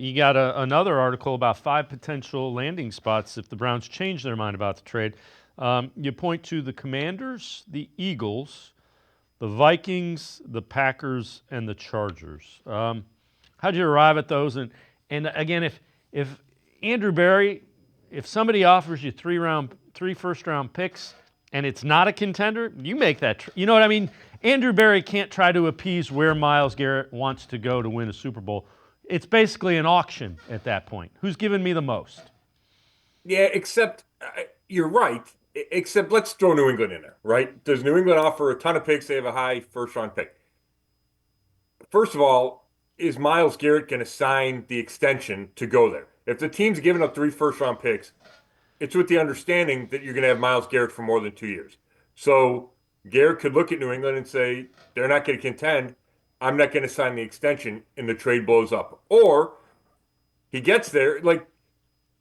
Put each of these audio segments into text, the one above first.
you got another article about 5 potential landing spots if the Browns change their mind about the trade. You point to the Commanders, the Eagles, the Vikings, the Packers, and the Chargers. How'd you arrive at those? And again, if Andrew Berry, if somebody offers you three first round picks, and it's not a contender, you make that. You know what I mean? Andrew Berry can't try to appease where Myles Garrett wants to go to win a Super Bowl. It's basically an auction at that point. Who's giving me the most? Yeah, except you're right. Except let's throw New England in there, right? Does New England offer a ton of picks? They have a high first round pick. First of all, is Myles Garrett going to sign the extension to go there? If the team's giving up 3 first round picks, it's with the understanding that you're going to have Myles Garrett for more than 2 years. So Garrett could look at New England and say, they're not going to contend. I'm not going to sign the extension, and the trade blows up. Or he gets there,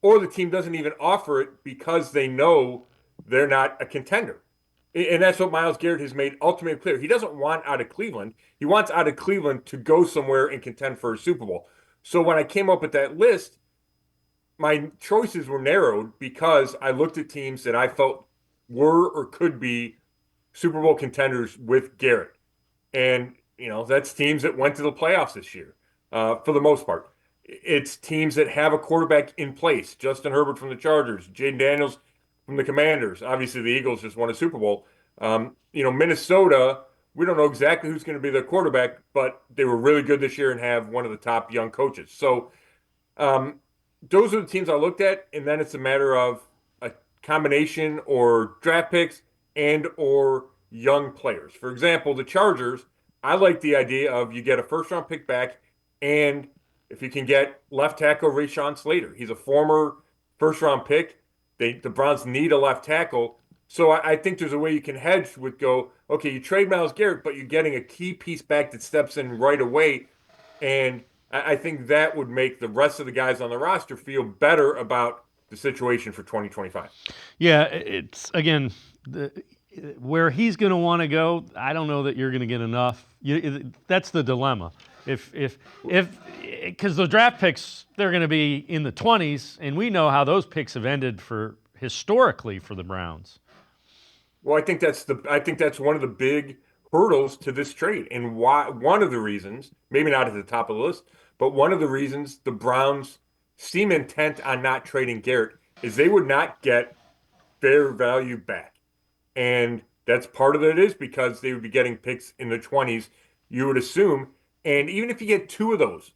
or the team doesn't even offer it because they know they're not a contender. And that's what Myles Garrett has made ultimately clear. He doesn't want out of Cleveland. He wants out of Cleveland to go somewhere and contend for a Super Bowl. So when I came up with that list, my choices were narrowed because I looked at teams that I felt were or could be Super Bowl contenders with Garrett. And, that's teams that went to the playoffs this year, for the most part. It's teams that have a quarterback in place. Justin Herbert from the Chargers, Jaden Daniels from the Commanders. Obviously, the Eagles just won a Super Bowl. Minnesota, we don't know exactly who's going to be their quarterback, but they were really good this year and have one of the top young coaches. So those are the teams I looked at, and then it's a matter of a combination or draft picks and or young players. For example, the Chargers, I like the idea of you get a first round pick back, and if you can get left tackle Rashawn Slater. He's a former first round pick. The Browns need a left tackle. So I think there's a way you can hedge with okay, you trade Myles Garrett, but you're getting a key piece back that steps in right away. And I think that would make the rest of the guys on the roster feel better about the situation for 2025. Yeah, it's again where he's going to want to go. I don't know that you're going to get enough. That's the dilemma. If because the draft picks they're going to be in the 20s, and we know how those picks have ended for historically for the Browns. Well, I think that's one of the big hurdles to this trade, and why one of the reasons, maybe not at the top of the list, but one of the reasons the Browns seem intent on not trading Garrett is they would not get fair value back. And that's part of it is because they would be getting picks in the 20s, you would assume. And even if you get two of those,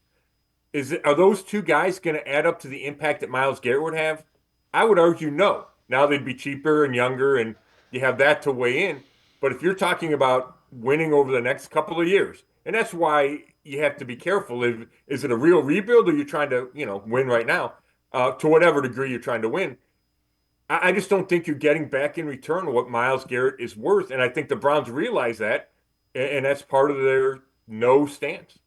are those two guys going to add up to the impact that Myles Garrett would have? I would argue no. Now they'd be cheaper and younger, and you have that to weigh in. But if you're talking about winning over the next couple of years, and that's why you have to be careful. Is it a real rebuild, or you're trying to, win right now? To whatever degree you're trying to win, I just don't think you're getting back in return what Myles Garrett is worth, and I think the Browns realize that, and that's part of their no stance.